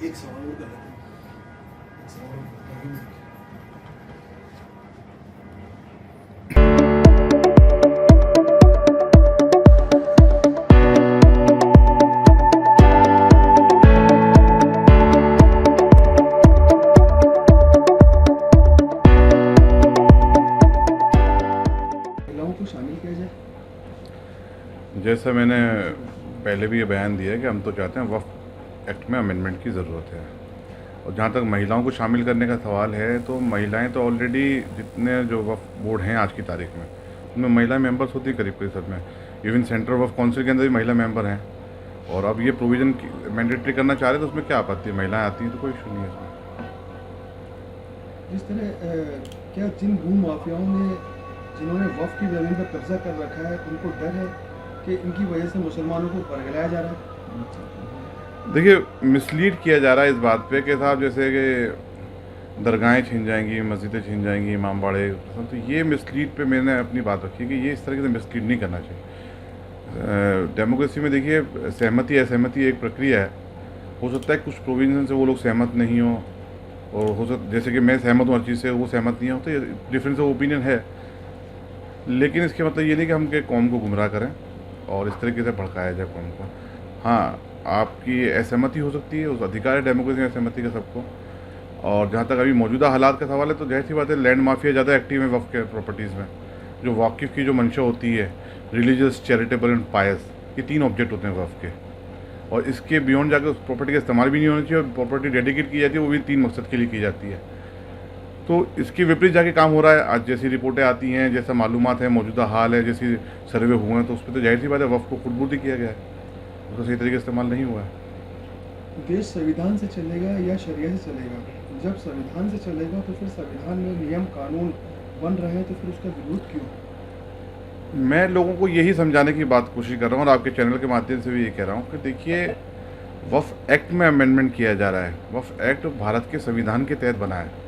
एक सवाल और कर लेते हैं। एक सवाल और करते हैं। महिलाओं को शामिल किया जाए। जैसा मैंने पहले भी ये बयान दिया है कि हम तो चाहते हैं वक्फ एक्ट में अमेंडमेंट की ज़रूरत है। और जहाँ तक महिलाओं को शामिल करने का सवाल है, तो महिलाएं तो ऑलरेडी जितने जो वक्फ बोर्ड हैं आज की तारीख में, उनमें महिला मेंबर्स होती है करीब करीब सब में। इवन सेंट्रल वक्फ काउंसिल के अंदर भी महिला मेंबर हैं। और अब ये प्रोविज़न मैंडेटरी करना चाह रहे हैं, तो उसमें क्या आपत्ति है? महिलाएं आती हैं तो कोई इशू नहीं है इसमें। जिस तरह क्या जिन भू माफियाओं ने जिन्होंने वक्फ की ज़मीन पर कब्जा कर रखा है, उनको डर है कि इनकी वजह से मुसलमानों को बरगलाया जा रहा है। देखिए, मिसलीड किया जा रहा है इस बात पे कि साहब जैसे कि दरगाहें छीन जाएंगी, मस्जिदें छीन जाएंगी, इमाम बाड़े, तो ये मिसलीड पे मैंने अपनी बात रखी कि ये इस तरीके से मिसलीड नहीं करना चाहिए। डेमोक्रेसी में देखिए, सहमति असहमति एक प्रक्रिया है। हो सकता है कुछ प्रोविजन से वो लोग सहमत नहीं हो, और हो सकता जैसे कि मैं सहमत हूँ हर चीज़ से, वो सहमत नहीं हो, तो ये डिफरेंस ऑफ ओपिनियन है। लेकिन इसके मतलब ये नहीं कि हम के कौम को गुमराह करें और इस तरीके से भड़काया जाए कौम को। हाँ, आपकी असहमति हो सकती है, उस अधिकार है डेमोक्रेसी में असहमति का सबको। और जहाँ तक अभी मौजूदा हालात का सवाल है, तो जाहिर सी बात है लैंड माफिया ज़्यादा एक्टिव है वक्फ के प्रॉपर्टीज़ में। जो वाकिफ़ की जो मंशा होती है, रिलीजियस, चैरिटेबल एंड पायस, ये 3 ऑब्जेक्ट होते हैं वक्फ के। और इसके बियॉन्ड जाकर उस प्रॉपर्टी का इस्तेमाल भी नहीं होना चाहिए, और प्रॉपर्टी डेडिकेट की जाती है वो भी 3 मकसद के लिए की जाती है। तो इसके विपरीत जाके काम हो रहा है। आज जैसी रिपोर्टें आती हैं, जैसा मालूमात है, मौजूदा हाल है, जैसी सर्वे हुए हैं, तो उस पर तो जाहिर सी बात है वक्फ को खुदबुर्दी किया गया है, उसका सही तरीके से इस्तेमाल नहीं हुआ है। देश संविधान से चलेगा या शरिया से चलेगा? जब संविधान से चलेगा तो फिर संविधान में नियम कानून बन रहे हैं, तो फिर उसका विरोध क्यों? मैं लोगों को यही समझाने की बात कोशिश कर रहा हूँ, और आपके चैनल के माध्यम से भी ये कह रहा हूँ कि देखिए, वक्फ एक्ट में अमेंडमेंट किया जा रहा है। वक्फ एक्ट भारत के संविधान के तहत बना है।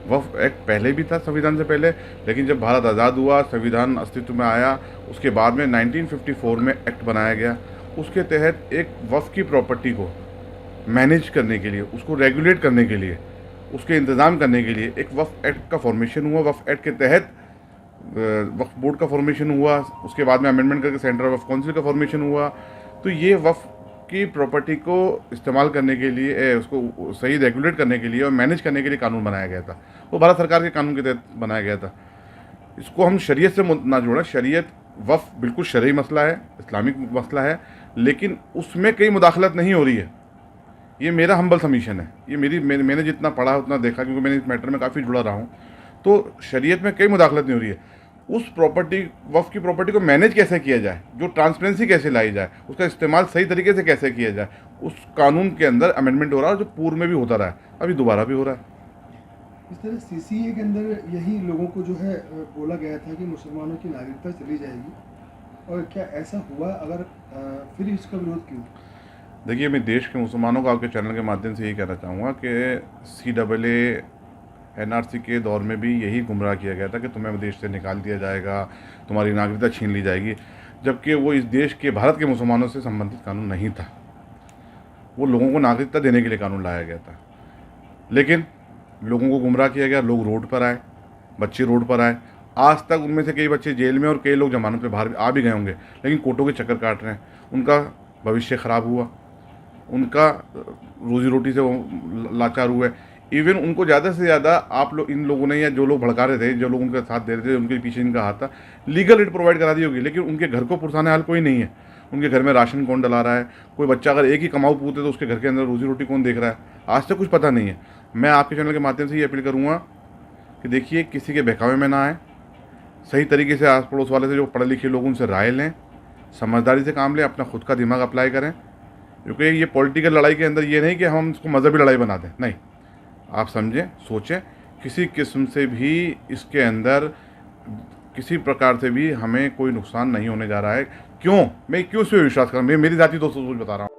वक्फ एक्ट पहले भी था संविधान से पहले, लेकिन जब भारत आज़ाद हुआ, संविधान अस्तित्व में आया, उसके बाद में 1954 में एक्ट बनाया गया। उसके तहत एक वक्फ की प्रॉपर्टी को मैनेज करने के लिए, उसको रेगुलेट करने के लिए, उसके इंतज़ाम करने के लिए एक वक्फ एक्ट का फॉर्मेशन हुआ। वक्फ एक्ट के तहत वक्फ बोर्ड का फॉर्मेशन हुआ, उसके बाद में अमेंडमेंट करके सेंट्रल वक्फ काउंसिल का फॉर्मेशन हुआ। तो ये वक्फ की प्रॉपर्टी को इस्तेमाल करने के लिए, उसको सही रेगुलेट करने के लिए और मैनेज करने के लिए कानून बनाया गया था। वो भारत सरकार के कानून के तहत बनाया गया था। इसको हम शरीयत से ना जोड़ा। शरीयत, वक्फ बिल्कुल शरई मसला है, इस्लामिक मसला है, लेकिन उसमें कई मुदाखलत नहीं हो रही है। ये मेरा हम्बल सबमिशन है। ये मैंने जितना पढ़ा उतना देखा, क्योंकि मैंने इस मैटर में काफ़ी जुड़ा रहा हूँ। तो शरीयत में कई मुदाखलत नहीं हो रही है। उस प्रॉपर्टी, वक्फ की प्रॉपर्टी को मैनेज कैसे किया जाए, जो ट्रांसपेरेंसी कैसे लाई जाए, उसका इस्तेमाल सही तरीके से कैसे किया जाए, उस कानून के अंदर अमेंडमेंट हो रहा है, जो पूर्व में भी होता रहा है, अभी दोबारा भी हो रहा है। इस तरह सीसीए के अंदर यही लोगों को जो है बोला गया था कि मुसलमानों की नागरिकता चली जाएगी, और क्या ऐसा हुआ? अगर फिर इसका विरोध क्यों? देखिए, मैं देश के मुसलमानों को आपके चैनल के माध्यम से यही कहना चाहूँगा कि CAA NRC के दौर में भी यही गुमराह किया गया था कि तुम्हें देश से निकाल दिया जाएगा, तुम्हारी नागरिकता छीन ली जाएगी, जबकि वो इस देश के, भारत के मुसलमानों से संबंधित कानून नहीं था। वो लोगों को नागरिकता देने के लिए कानून लाया गया था। लेकिन लोगों को गुमराह किया गया, लोग रोड पर आए, बच्चे रोड पर आए। आज तक उनमें से कई बच्चे जेल में और कई लोग जमानत पे बाहर आ भी गए होंगे, लेकिन कोर्टों के चक्कर काट रहे हैं। उनका भविष्य ख़राब हुआ, उनका रोज़ी रोटी से वो लाचार हुए। इवन उनको ज़्यादा से ज़्यादा आप लोग, इन लोगों ने, या जो लोग भड़का रहे थे, जो लोग उनका साथ दे रहे थे, उनके पीछे इनका हाथ था, लीगल एड प्रोवाइड करा दी होगी, लेकिन उनके घर को पुरसाने हाल कोई नहीं है। उनके घर में राशन कौन डला रहा है, कोई बच्चा अगर एक ही कमाऊ पूत है तो उसके घर के अंदर रोज़ी रोटी कौन देख रहा है, आज तक कुछ पता नहीं है। मैं आपके चैनल के माध्यम से ये अपील करूँगा कि देखिए, किसी के बहकावे में ना आए। सही तरीके से आस पड़ोस वाले से, जो पढ़े लिखे लोग, उनसे राय लें, समझदारी से काम लें, अपना खुद का दिमाग अप्लाई करें। क्योंकि ये पॉलिटिकल लड़ाई के अंदर ये नहीं कि हम इसको मजहबी लड़ाई बना दें, नहीं। आप समझें, सोचें, किसी किस्म से भी इसके अंदर किसी प्रकार से भी हमें कोई नुकसान नहीं होने जा रहा है। क्यों? मैं क्यों इस पर विश्वास करूँ? मैं मेरी ज़ाती दोस्तों को बता रहा हूँ।